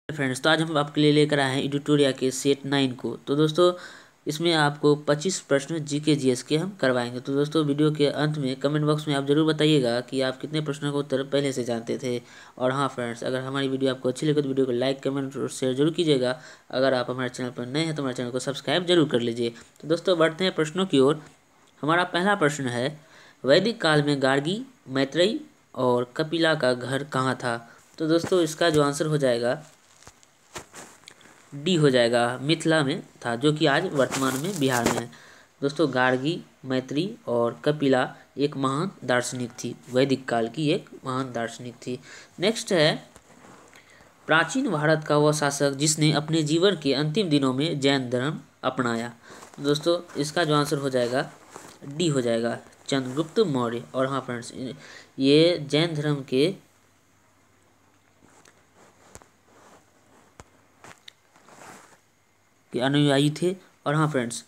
Friends, तो आज हम आपके लिए लेकर आए हैं एडिटोरिया के सेट 9 को। तो दोस्तों, इसमें आपको 25 प्रश्न जीके जीएस के हम करवाएंगे। तो दोस्तों, वीडियो के अंत में कमेंट बॉक्स में आप जरूर बताइएगा कि आप कितने प्रश्नों का उत्तर पहले से जानते थे। और हाँ फ्रेंड्स, अगर हमारी वीडियो आपको अच्छी लगे तो वीडियो को लाइक, कमेंट और शेयर जरूर कीजिएगा। अगर आप हमारे चैनल पर नए हैं तो हमारे चैनल को सब्सक्राइब जरूर कर लीजिए। तो दोस्तों, बढ़ते हैं प्रश्नों की ओर। हमारा पहला प्रश्न है, वैदिक काल में गार्गी, मैत्रेयी और कपिला का घर कहाँ था? तो दोस्तों, इसका जो आंसर हो जाएगा डी हो जाएगा, मिथिला में था, जो कि आज वर्तमान में बिहार में है। दोस्तों, गार्गी, मैत्रेयी और कपिला एक महान दार्शनिक थी, वैदिक काल की एक महान दार्शनिक थी। नेक्स्ट है, प्राचीन भारत का वह शासक जिसने अपने जीवन के अंतिम दिनों में जैन धर्म अपनाया। दोस्तों, इसका जो आंसर हो जाएगा डी हो जाएगा, चंद्रगुप्त मौर्य। और हाँ फ्रेंड्स, ये जैन धर्म के अनुयायी थे। और हाँ फ्रेंड्स,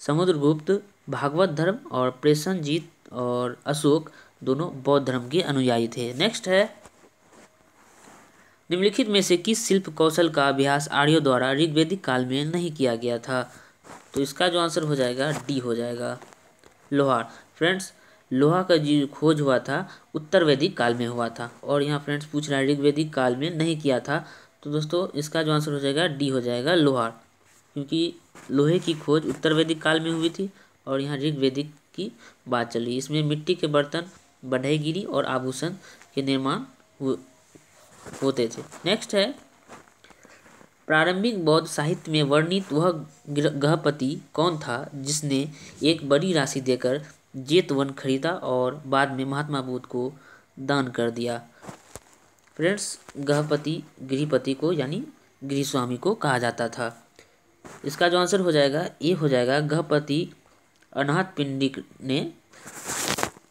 समुद्रगुप्त भागवत धर्म और प्रेषणजीत और अशोक दोनों बौद्ध धर्म के अनुयायी थे। नेक्स्ट है, निम्नलिखित में से किस शिल्प कौशल का अभ्यास आर्यों द्वारा ऋग्वैदिक काल में नहीं किया गया था? तो इसका जो आंसर हो जाएगा डी हो जाएगा, लोहार। फ्रेंड्स, लोहा का जो खोज हुआ था उत्तर वैदिक काल में हुआ था। और यहाँ फ्रेंड्स पूछ रहा है ऋग्वैदिक काल में नहीं किया था, तो दोस्तों इसका जो आंसर हो जाएगा डी हो जाएगा, लोहार, क्योंकि लोहे की खोज उत्तर वैदिक काल में हुई थी और यहाँ ऋग्वैदिक की बात चली। इसमें मिट्टी के बर्तन, बढ़ईगिरी और आभूषण के निर्माण होते थे। नेक्स्ट है, प्रारंभिक बौद्ध साहित्य में वर्णित वह गृहपति कौन था जिसने एक बड़ी राशि देकर जेतवन खरीदा और बाद में महात्मा बुद्ध को दान कर दिया? फ्रेंड्स, गृहपति को यानी गृहस्वामी को कहा जाता था। इसका जो आंसर हो जाएगा ए हो जाएगा, गृहपति अनाथ पिंडिक ने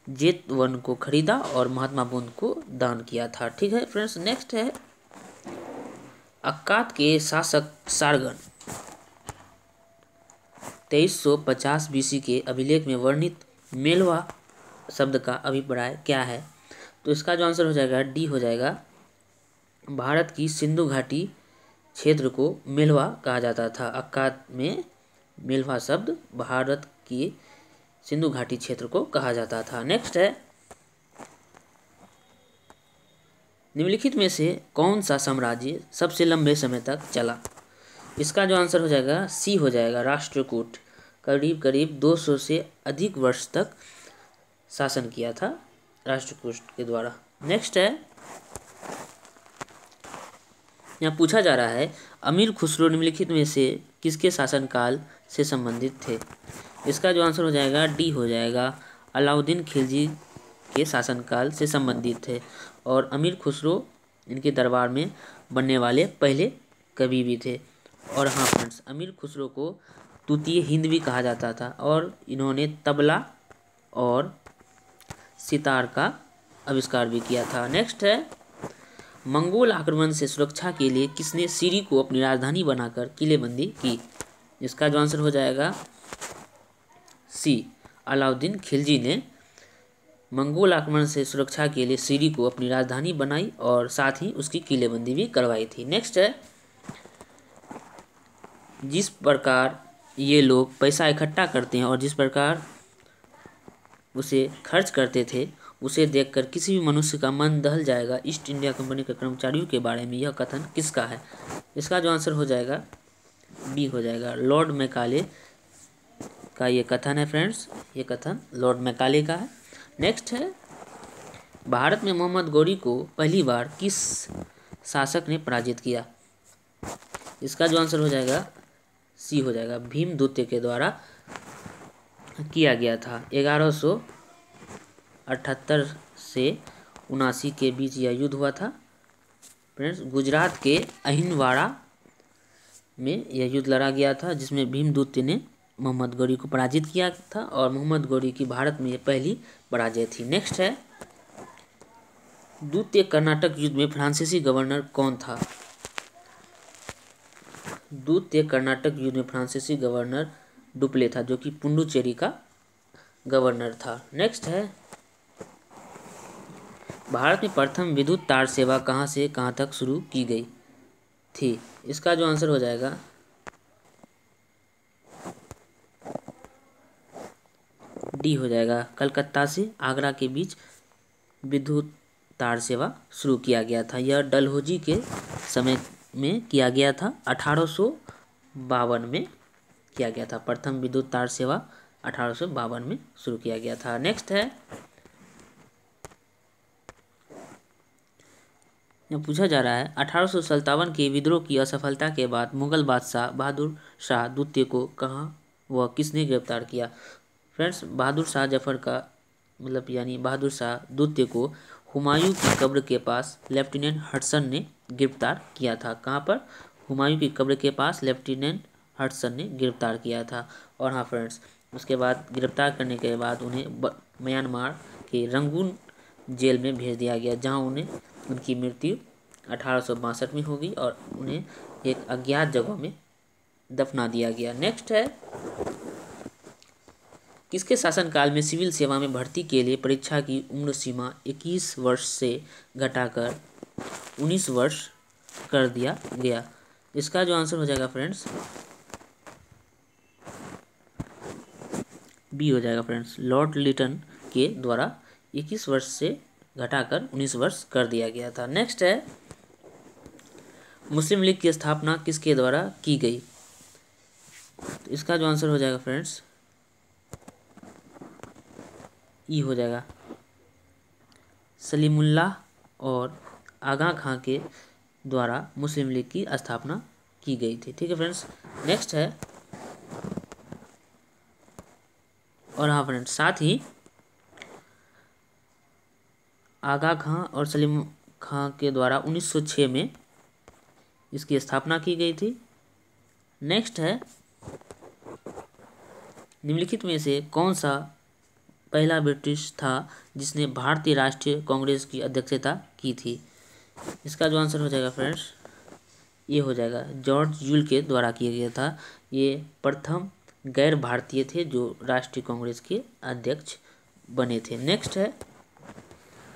जेतवन को खरीदा और महात्मा बुद्ध को दान किया था। ठीक है फ्रेंड्स, नेक्स्ट है, अक्काद के शासक सारगन 2350 बीसी के अभिलेख में वर्णित मेलवा शब्द का अभिप्राय क्या है? तो इसका जो आंसर हो जाएगा डी हो जाएगा, भारत की सिंधु घाटी क्षेत्र को मेलवा कहा जाता था। अक्काद में मेलवा शब्द भारत की सिंधु घाटी क्षेत्र को कहा जाता था। नेक्स्ट है, निम्नलिखित में से कौन सा साम्राज्य सबसे लंबे समय तक चला? इसका जो आंसर हो जाएगा सी हो जाएगा, राष्ट्रकूट। करीब करीब 200 से अधिक वर्ष तक शासन किया था राष्ट्रकूट के द्वारा। नेक्स्ट है, यहाँ पूछा जा रहा है, अमीर खुसरो निम्नलिखित में से किसके शासनकाल से संबंधित थे? इसका जो आंसर हो जाएगा डी हो जाएगा, अलाउद्दीन खिलजी के शासनकाल से संबंधित थे। और अमीर खुसरो इनके दरबार में बनने वाले पहले कवि भी थे। और हाँ फ्रेंड्स, अमीर खुसरो को तृतीय हिंद भी कहा जाता था और इन्होंने तबला और सितार का आविष्कार भी किया था। नेक्स्ट है, मंगोल आक्रमण से सुरक्षा के लिए किसने सिरी को अपनी राजधानी बनाकर किलेबंदी की? इसका जो आंसर हो जाएगा सी, अलाउद्दीन खिलजी ने मंगोल आक्रमण से सुरक्षा के लिए सिरी को अपनी राजधानी बनाई और साथ ही उसकी किलेबंदी भी करवाई थी। नेक्स्ट है, जिस प्रकार ये लोग पैसा इकट्ठा करते हैं और जिस प्रकार उसे खर्च करते थे, उसे देखकर किसी भी मनुष्य का मन दहल जाएगा। ईस्ट इंडिया कंपनी के कर्मचारियों के बारे में यह कथन किसका है? इसका जो आंसर हो जाएगा बी हो जाएगा, लॉर्ड मैकाले का ये कथन है। फ्रेंड्स, ये कथन लॉर्ड मैकाले का है। नेक्स्ट है, भारत में मोहम्मद गौरी को पहली बार किस शासक ने पराजित किया? इसका जो आंसर हो जाएगा सी हो जाएगा, भीमद्वितीय के द्वारा किया गया था। 1178 से 79 के बीच यह युद्ध हुआ था। फ्रेंड्स, गुजरात के अहिंदवाड़ा में यह युद्ध लड़ा गया था, जिसमें भीमद्वितीय ने मोहम्मद गौरी को पराजित किया था और मोहम्मद गौरी की भारत में यह पहली पराजय थी। नेक्स्ट है, द्वितीय कर्नाटक युद्ध में फ्रांसीसी गवर्नर कौन था? द्वितीय कर्नाटक युद्ध में फ्रांसीसी गवर्नर डुप्ले था, जो कि पुडुचेरी का गवर्नर था। नेक्स्ट है, भारत में प्रथम विद्युत तार सेवा कहाँ से कहाँ तक शुरू की गई? थी। इसका जो आंसर हो जाएगा डी हो जाएगा। कलकत्ता से आगरा के बीच विद्युत तार सेवा शुरू किया गया था। यह डलहौजी के समय में किया गया था। 1852 में किया गया था। प्रथम विद्युत तार सेवा 1852 में शुरू किया गया था। नेक्स्ट है, यह पूछा जा रहा है 1857 के विद्रोह की असफलता के बाद मुगल बादशाह बहादुर शाह द्वितीय को कहाँ व किसने गिरफ्तार किया। फ्रेंड्स, बहादुर शाह जफर का मतलब यानी बहादुर शाह द्वितीय को हुमायूं की कब्र के पास लेफ्टिनेंट हडसन ने गिरफ्तार किया था। कहाँ पर? हुमायूं की कब्र के पास लेफ्टिनेंट हडसन ने गिरफ्तार किया था। और हाँ फ्रेंड्स, उसके बाद गिरफ्तार करने के बाद उन्हें म्यांमार के रंगून जेल में भेज दिया गया, जहाँ उनकी मृत्यु 1862 में होगी और उन्हें एक अज्ञात जगह में दफना दिया गया। नेक्स्ट है, किसके शासनकाल में सिविल सेवा में भर्ती के लिए परीक्षा की उम्र सीमा 21 वर्ष से घटाकर 19 वर्ष कर दिया गया। इसका जो आंसर हो जाएगा फ्रेंड्स बी हो जाएगा फ्रेंड्स। लॉर्ड लिटन के द्वारा 21 वर्ष से घटाकर 19 वर्ष कर दिया गया था। नेक्स्ट है, मुस्लिम लीग की स्थापना किसके द्वारा की गई। तो इसका जो आंसर हो जाएगा फ्रेंड्स ई हो जाएगा। सलीमुल्लाह और आगा खां के द्वारा मुस्लिम लीग की स्थापना की गई थी। ठीक है फ्रेंड्स। नेक्स्ट है, और हाँ फ्रेंड्स, साथ ही आगा खां और सलीम खां के द्वारा 1906 में इसकी स्थापना की गई थी। नेक्स्ट है, निम्नलिखित में से कौन सा पहला ब्रिटिश था जिसने भारतीय राष्ट्रीय कांग्रेस की अध्यक्षता की थी। इसका जो आंसर हो जाएगा फ्रेंड्स ये हो जाएगा। जॉर्ज यूल के द्वारा किया गया था। ये प्रथम गैर भारतीय थे जो राष्ट्रीय कांग्रेस के अध्यक्ष बने थे। नेक्स्ट है,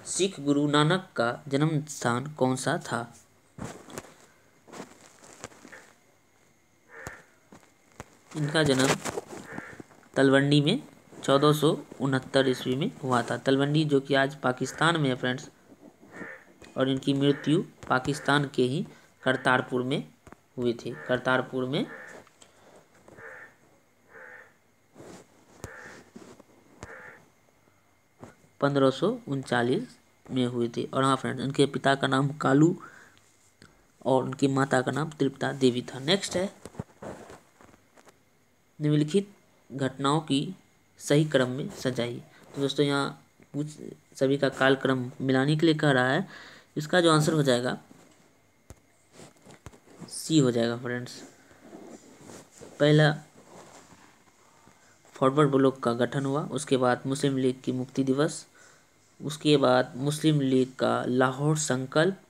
सिख गुरु नानक का जन्म स्थान कौन सा था। इनका जन्म तलवंडी में 1469 ईस्वी में हुआ था। तलवंडी जो कि आज पाकिस्तान में है फ्रेंड्स, और इनकी मृत्यु पाकिस्तान के ही करतारपुर में हुई थी। करतारपुर में 1539 में हुई थी। और हाँ फ्रेंड्स, उनके पिता का नाम कालू और उनकी माता का नाम त्रिपुता देवी था। नेक्स्ट है, निम्नलिखित घटनाओं की सही क्रम में सजाई। तो दोस्तों यहाँ कुछ सभी का कालक्रम मिलाने के लिए कह रहा है। इसका जो आंसर हो जाएगा सी हो जाएगा फ्रेंड्स। पहला फॉरवर्ड ब्लॉक का गठन हुआ, उसके बाद मुस्लिम लीग की मुक्ति दिवस, उसके बाद मुस्लिम लीग का लाहौर संकल्प,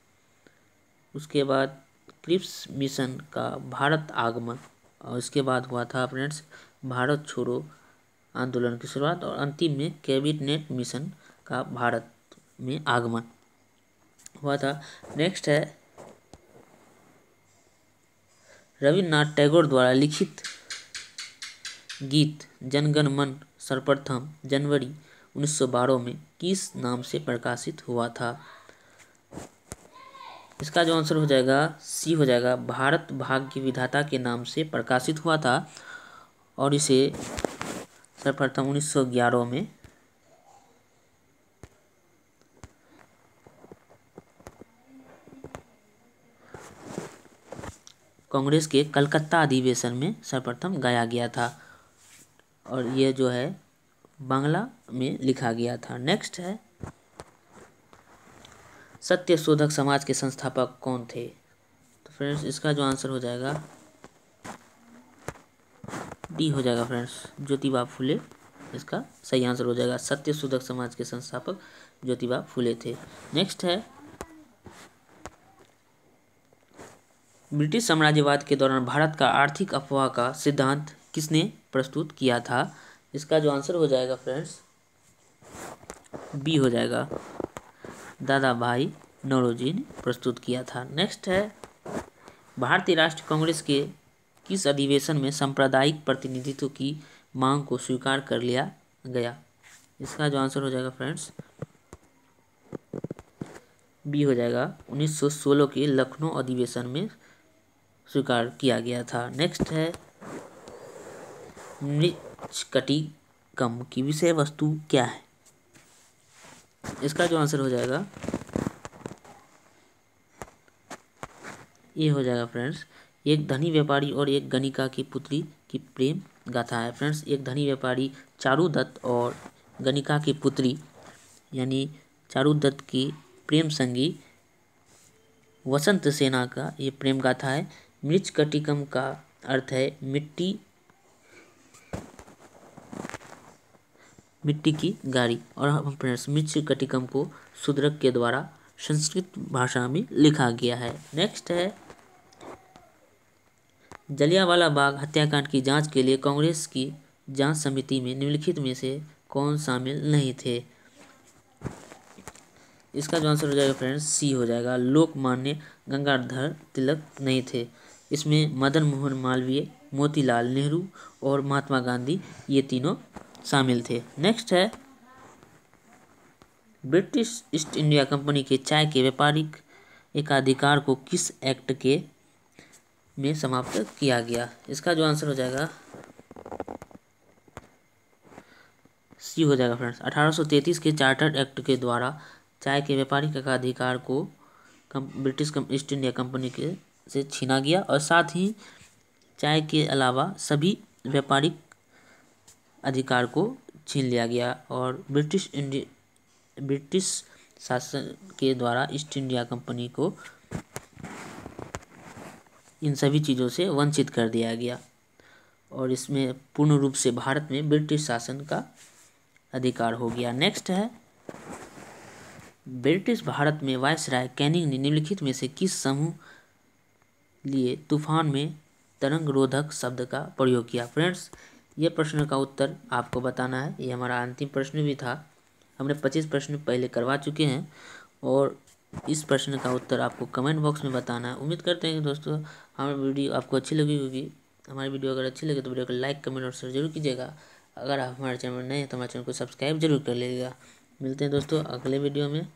उसके बाद क्रिप्स मिशन का भारत आगमन, और इसके बाद हुआ था फ्रेंड्स भारत छोड़ो आंदोलन की शुरुआत, और अंतिम में कैबिनेट मिशन का भारत में आगमन हुआ था। नेक्स्ट है, रविन्द्रनाथ टैगोर द्वारा लिखित गीत जनगण मन सर्वप्रथम जनवरी 1912 में किस नाम से प्रकाशित हुआ था। इसका जो आंसर हो जाएगा सी हो जाएगा। भारत भाग्य विधाता के नाम से प्रकाशित हुआ था और इसे सर्वप्रथम 1911 में कांग्रेस के कलकत्ता अधिवेशन में सर्वप्रथम गाया गया था, और यह जो है बांग्ला में लिखा गया था। नेक्स्ट है, सत्य शोधक समाज के संस्थापक कौन थे। तो फ्रेंड्स इसका जो आंसर हो जाएगा डी हो जाएगा फ्रेंड्स, ज्योतिबा फुले इसका सही आंसर हो जाएगा। सत्य शोधक समाज के संस्थापक ज्योतिबा फुले थे। नेक्स्ट है, ब्रिटिश साम्राज्यवाद के दौरान भारत का आर्थिक अफवाह का सिद्धांत किसने प्रस्तुत किया था। इसका जो आंसर हो जाएगा फ्रेंड्स बी हो जाएगा, दादा भाई नौरोजी ने प्रस्तुत किया था। नेक्स्ट है, भारतीय राष्ट्रीय कांग्रेस के किस अधिवेशन में सांप्रदायिक प्रतिनिधित्व की मांग को स्वीकार कर लिया गया? इसका जो आंसर हो जाएगा फ्रेंड्स बी हो जाएगा। 1916 के लखनऊ अधिवेशन में स्वीकार किया गया था। नेक्स्ट है मृच्छकटिकम की विषय वस्तु क्या है? इसका जो आंसर हो जाएगा ये हो जाएगा फ्रेंड्स, एक धनी व्यापारी और एक गणिका की पुत्री की प्रेम गाथा है। फ्रेंड्स, एक धनी व्यापारी चारुदत्त और गणिका की पुत्री यानी चारुदत्त की प्रेम संगी वसंत सेना का ये प्रेम गाथा है। मृच्छकटिकम का अर्थ है मिट्टी की गाड़ी। और हम फ्रेंड्स मृच्छकटिकम को शूद्रक के द्वारा संस्कृत भाषा में लिखा गया है। नेक्स्ट है जलियांवाला बाग हत्याकांड की जांच के लिए कांग्रेस की जांच समिति में निम्नलिखित में से कौन शामिल नहीं थे? इसका जो आंसर हो जाएगा फ्रेंड्स सी हो जाएगा, लोकमान्य गंगाधर तिलक नहीं थे। इसमें मदन मोहन मालवीय, मोतीलाल नेहरू और महात्मा गांधी ये तीनों शामिल थे। नेक्स्ट है ब्रिटिश ईस्ट इंडिया कंपनी के चाय के व्यापारिक एकाधिकार को किस एक्ट के में समाप्त किया गया? इसका जो आंसर हो जाएगा सी हो जाएगा फ्रेंड्स, 1833 के चार्टर्ड एक्ट के द्वारा चाय के व्यापारिक एकाधिकार को ब्रिटिश ईस्ट इंडिया कंपनी के से छीना गया और साथ ही चाय के अलावा सभी व्यापारिक अधिकार को छीन लिया गया और ब्रिटिश शासन के द्वारा ईस्ट इंडिया कंपनी को इन सभी चीज़ों से वंचित कर दिया गया और इसमें पूर्ण रूप से भारत में ब्रिटिश शासन का अधिकार हो गया। नेक्स्ट है ब्रिटिश भारत में वायसराय कैनिंग ने निम्नलिखित में से किस समूह लिए तूफान में तरंग रोधक शब्द का प्रयोग किया? फ्रेंड्स, ये प्रश्न का उत्तर आपको बताना है। ये हमारा अंतिम प्रश्न भी था। हमने 25 प्रश्न पहले करवा चुके हैं और इस प्रश्न का उत्तर आपको कमेंट बॉक्स में बताना है। उम्मीद करते हैं कि दोस्तों हमारी वीडियो आपको अच्छी लगी होगी। हमारी वीडियो अगर अच्छी लगे तो वीडियो को लाइक, कमेंट और शेयर जरूर कीजिएगा। अगर आप हमारे चैनल में नए हैं तो हमारे चैनल को सब्सक्राइब जरूर कर लीजिएगा। मिलते हैं दोस्तों अगले वीडियो में।